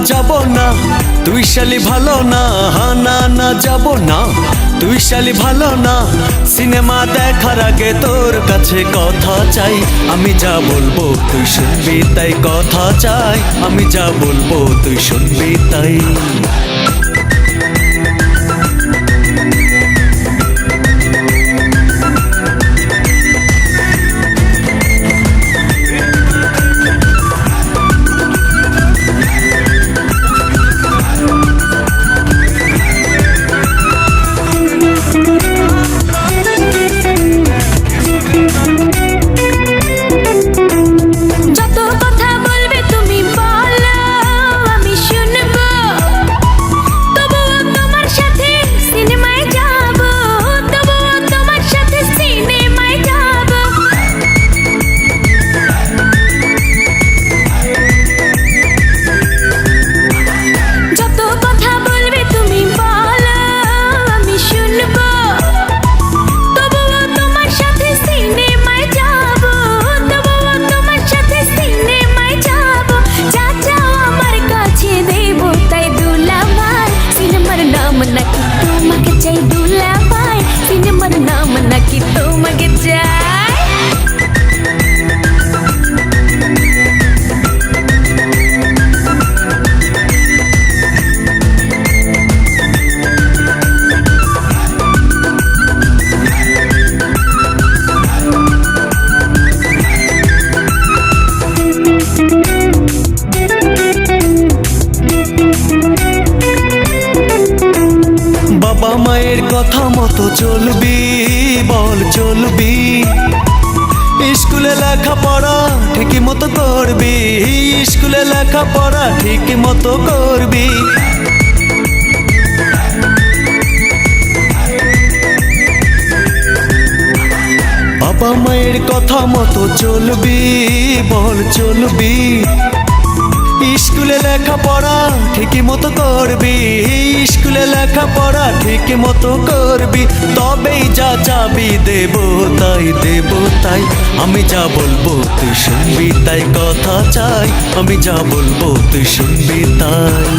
যাব না, তুই শালি ভালো না। না যাব না, তুই শালি ভালো না। সিনেমা দেখার আগে তোর কাছে কথা চাই, আমি যা বলবো তুই শুনবি তাই। কথা চাই, আমি যা বলবো তুই শুনবি তাই। বাবা মায়ের কথা মতো চলবি, বল চলবি। স্কুলে লেখাপড়া ঠিকই মতো করবি, স্কুলে লেখাপড়া ঠিকই মতো করবি। বাবা মায়ের কথা মতো চলবি, বল চলবি। স্কুলে লেখাপড়া ঠিকই মতো করবি, স্কুলে লেখাপড়া ঠিকই মতো করবি। তবেই যা চাবি দেব তাই, দেব তাই। আমি যা বলবো তুই শুনবি তাই। কথা চাই, আমি যা বলবো তুই শুনবি তাই।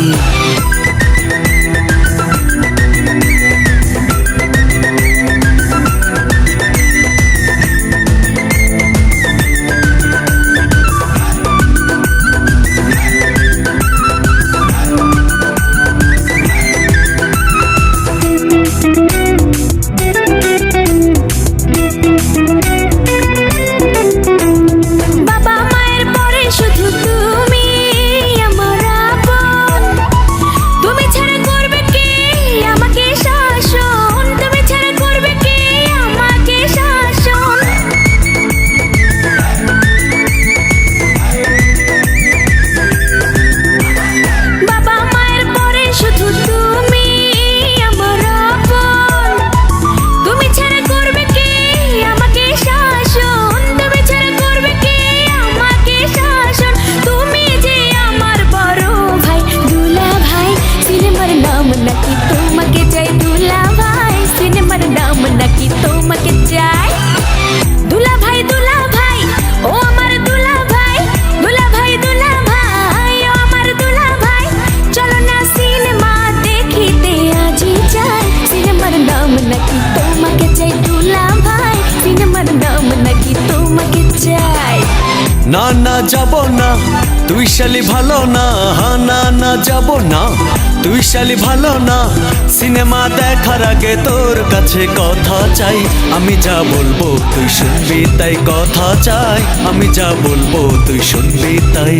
না যাব না, তুই শালি ভালো না। না যাব না, তুই শালি ভালো না। সিনেমা দেখার আগে তোর কাছে কথা চাই, আমি যা বলবো তুই শুনবি তাই। কথা চাই, আমি যা বলবো তুই শুনবি তাই।